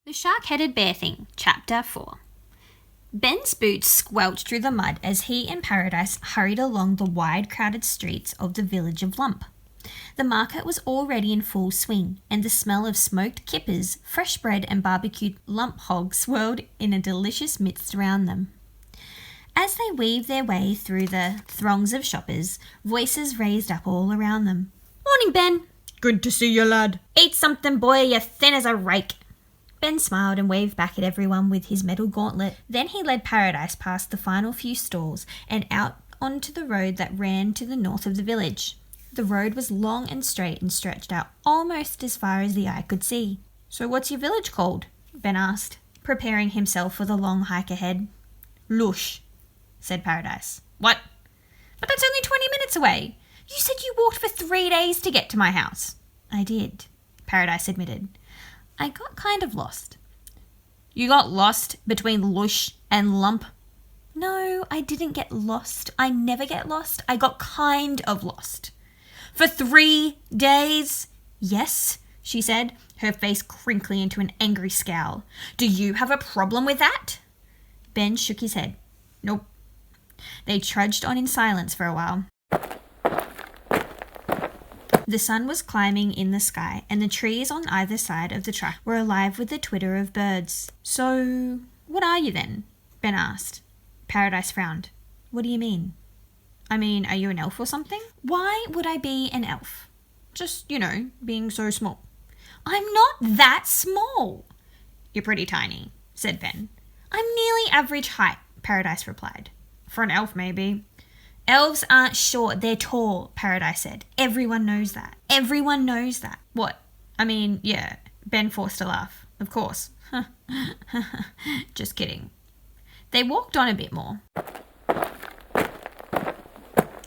The Shark-Headed Bear Thing, Chapter 4. Ben's boots squelched through the mud as he and Paradise hurried along the wide, crowded streets of the village of Lump. The market was already in full swing, and the smell of smoked kippers, fresh bread and barbecued lump hog swirled in a delicious mist around them. As they weaved their way through the throngs of shoppers, voices raised up all around them. "Morning, Ben." "Good to see you, lad." "Eat something, boy, you're thin as a rake." Ben smiled and waved back at everyone with his metal gauntlet. Then he led Paradise past the final few stalls and out onto the road that ran to the north of the village. The road was long and straight and stretched out almost as far as the eye could see. "So what's your village called?" Ben asked, preparing himself for the long hike ahead. "Lush," said Paradise. "What? But that's only 20 minutes away. You said you walked for 3 days to get to my house." "I did," Paradise admitted. "I got kind of lost." "You got lost between Lush and Lump?" "No, I didn't get lost. I never get lost. I got kind of lost." "For 3 days?" "Yes," she said, her face crinkling into an angry scowl. "Do you have a problem with that?" Ben shook his head. "Nope." They trudged on in silence for a while. The sun was climbing in the sky, and the trees on either side of the track were alive with the twitter of birds. "So, what are you then?" Ben asked. Paradise frowned. "What do you mean?" "I mean, are you an elf or something?" "Why would I be an elf?" "Just, being so small." "I'm not that small." "You're pretty tiny," said Ben. "I'm nearly average height," Paradise replied. "For an elf, maybe." "Elves aren't short, they're tall," Paradise said. "Everyone knows that." "Everyone knows that." "What? I mean, yeah." Ben forced a laugh. "Of course." "Just kidding." They walked on a bit more.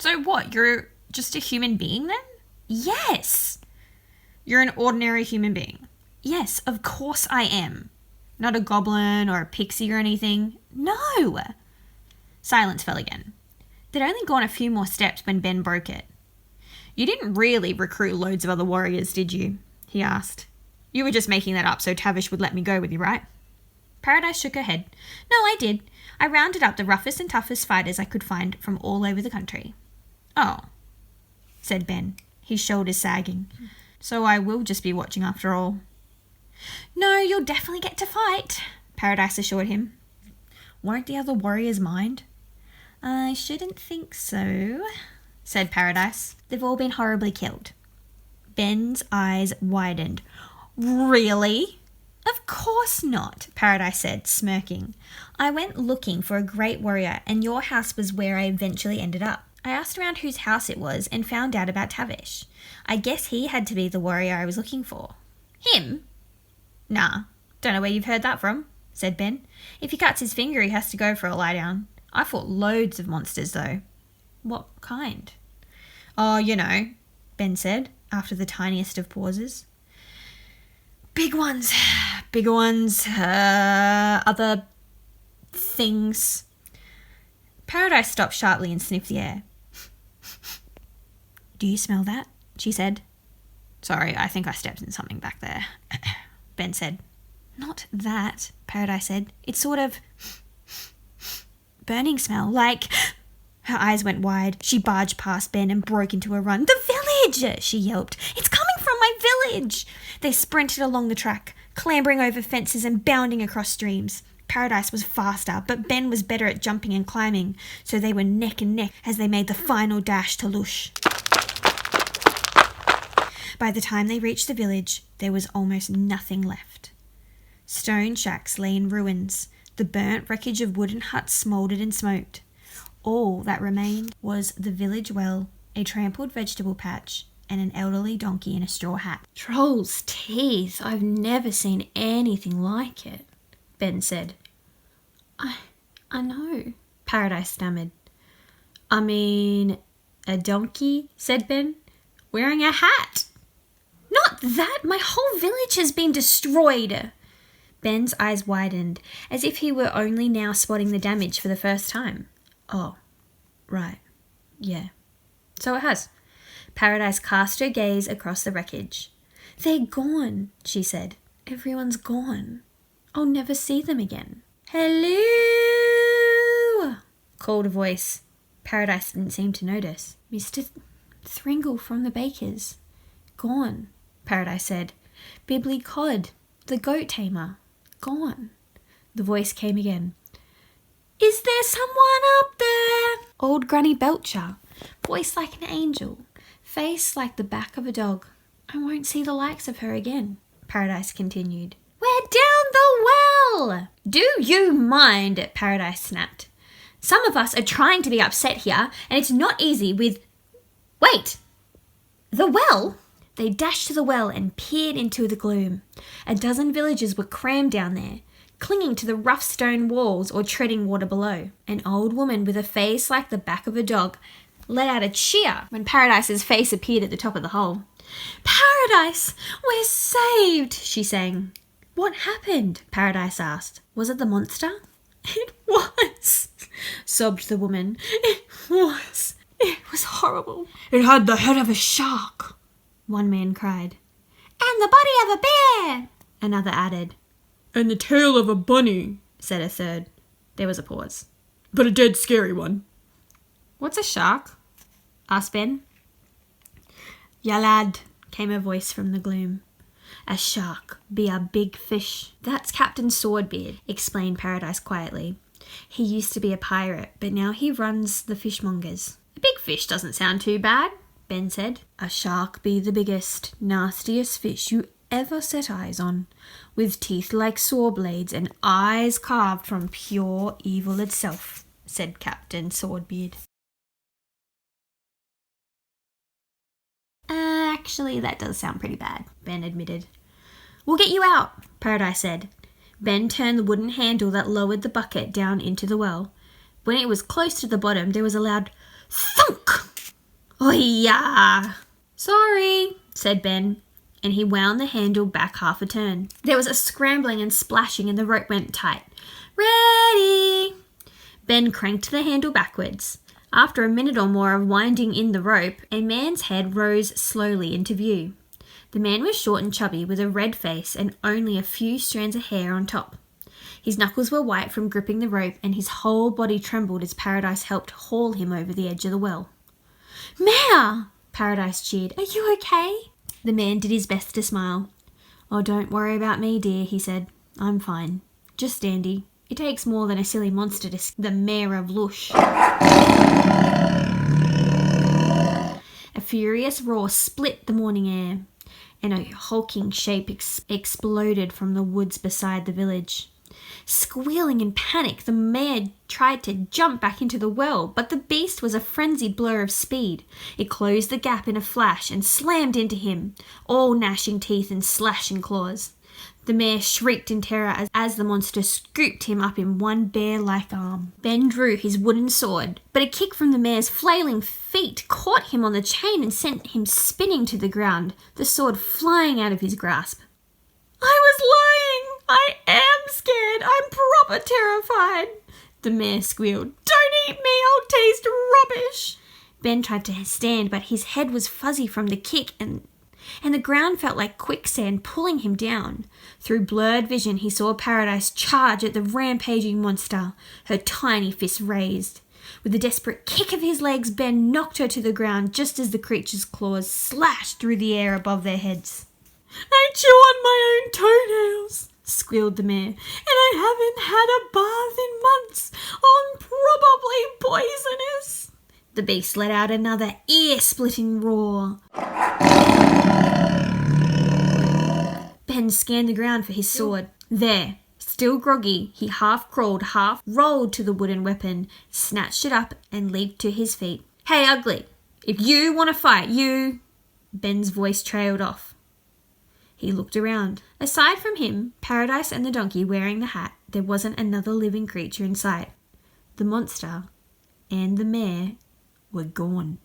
"So what, you're just a human being then?" "Yes." "You're an ordinary human being?" "Yes, of course I am." "Not a goblin or a pixie or anything?" "No." Silence fell again. They'd only gone a few more steps when Ben broke it. "You didn't really recruit loads of other warriors, did you?" he asked. "You were just making that up so Tavish would let me go with you, right?" Paradise shook her head. "No, I did. I rounded up the roughest and toughest fighters I could find from all over the country." "Oh," said Ben, his shoulders sagging. "So I will just be watching after all." "No, you'll definitely get to fight," Paradise assured him. "Won't the other warriors mind?" "I shouldn't think so," said Paradise. "They've all been horribly killed." Ben's eyes widened. "Really?" "Of course not," Paradise said, smirking. "I went looking for a great warrior, and your house was where I eventually ended up. I asked around whose house it was and found out about Tavish. I guess he had to be the warrior I was looking for." "Him?" "Nah, don't know where you've heard that from," said Ben. "If he cuts his finger, he has to go for a lie down. I fought loads of monsters, though." "What kind?" "Oh, Ben said, after the tiniest of pauses. "Big ones, bigger ones, other things." Paradise stopped sharply and sniffed the air. "Do you smell that?" she said. "Sorry, I think I stepped in something back there," Ben said. "Not that," Paradise said. "It's sort of burning smell, like..." Her eyes went wide. She barged past Ben and broke into a run. "The village!" she yelped. "It's coming from my village!" They sprinted along the track, clambering over fences and bounding across streams. Paradise was faster, but Ben was better at jumping and climbing, so they were neck and neck as they made the final dash to Lush. By the time they reached the village, there was almost nothing left. Stone shacks lay in ruins. The burnt wreckage of wooden huts smouldered and smoked. All that remained was the village well, a trampled vegetable patch, and an elderly donkey in a straw hat. "Troll's teeth. I've never seen anything like it," Ben said. I know," Paradise stammered. "I mean, a donkey," said Ben, "wearing a hat." "Not that! My whole village has been destroyed." Ben's eyes widened, as if he were only now spotting the damage for the first time. "Oh, right. Yeah. So it has." Paradise cast her gaze across the wreckage. "They're gone," she said. "Everyone's gone." I'll never see them again. Hello, called a voice. Paradise didn't seem to notice. Mr. Thringle from the baker's. Gone, Paradise said. Bibbly Cod, the goat tamer. Gone. The voice came again. Is there someone up there? Old Granny Belcher, voice like an angel, face like the back of a dog. I won't see the likes of her again, Paradise continued. We're down the well! Do you mind? Paradise snapped. Some of us are trying to be upset here, and it's not easy with... Wait! The well? They dashed to the well and peered into the gloom. A dozen villagers were crammed down there, clinging to the rough stone walls or treading water below. An old woman with a face like the back of a dog let out a cheer when Paradise's face appeared at the top of the hole. Paradise! We're saved! She sang. What happened? Paradise asked. Was it the monster? It was, sobbed the woman. It was. It was horrible. It had the head of a shark, one man cried. And the body of a bear, another added. And the tail of a bunny, said a third. There was a pause. But a dead scary one. What's a shark? Asked Ben. Ya lad, came a voice from the gloom. A shark be a big fish. That's Captain Swordbeard, explained Paradise quietly. He used to be a pirate, but now he runs the fishmongers. A big fish doesn't sound too bad, Ben said. A shark be the biggest, nastiest fish you ever set eyes on, with teeth like saw blades and eyes carved from pure evil itself, said Captain Swordbeard. Actually, that does sound pretty bad, Ben admitted. We'll get you out, Paradise said. Ben turned the wooden handle that lowered the bucket down into the well. When it was close to the bottom, there was a loud thunk. Oh-yeah! Sorry, said Ben, and he wound the handle back half a turn. There was a scrambling and splashing and the rope went tight. Ready! Ben cranked the handle backwards. After a minute or more of winding in the rope, a man's head rose slowly into view. The man was short and chubby with a red face and only a few strands of hair on top. His knuckles were white from gripping the rope and his whole body trembled as Paradise helped haul him over the edge of the well. Mayor! Paradise cheered. Are you okay? The man did his best to smile. Oh, don't worry about me, dear, he said. I'm fine. Just dandy. It takes more than a silly monster to the Mayor of Lush. A furious roar split the morning air, and a hulking shape exploded from the woods beside the village. Squealing in panic, the mare tried to jump back into the well, but the beast was a frenzied blur of speed. It closed the gap in a flash and slammed into him, all gnashing teeth and slashing claws. The mare shrieked in terror as the monster scooped him up in one bear-like arm. Ben drew his wooden sword, but a kick from the mare's flailing feet caught him on the chain and sent him spinning to the ground, the sword flying out of his grasp. I was lying! I am scared! I'm proper terrified! The mare squealed. Don't eat me! I'll taste rubbish! Ben tried to stand, but his head was fuzzy from the kick and the ground felt like quicksand pulling him down. Through blurred vision, he saw Paradise charge at the rampaging monster, her tiny fist raised. With a desperate kick of his legs, Ben knocked her to the ground just as the creature's claws slashed through the air above their heads. I chew on my own toenails, squealed the mare, and I haven't had a bath in months. I'm probably poisonous. The beast let out another ear-splitting roar. Ben scanned the ground for his sword. There, still groggy, he half crawled, half rolled to the wooden weapon, snatched it up and leaped to his feet. Hey, Ugly, if you want to fight, you... Ben's voice trailed off. He looked around. Aside from him, Paradise and the donkey wearing the hat, there wasn't another living creature in sight. The monster and the mare were gone.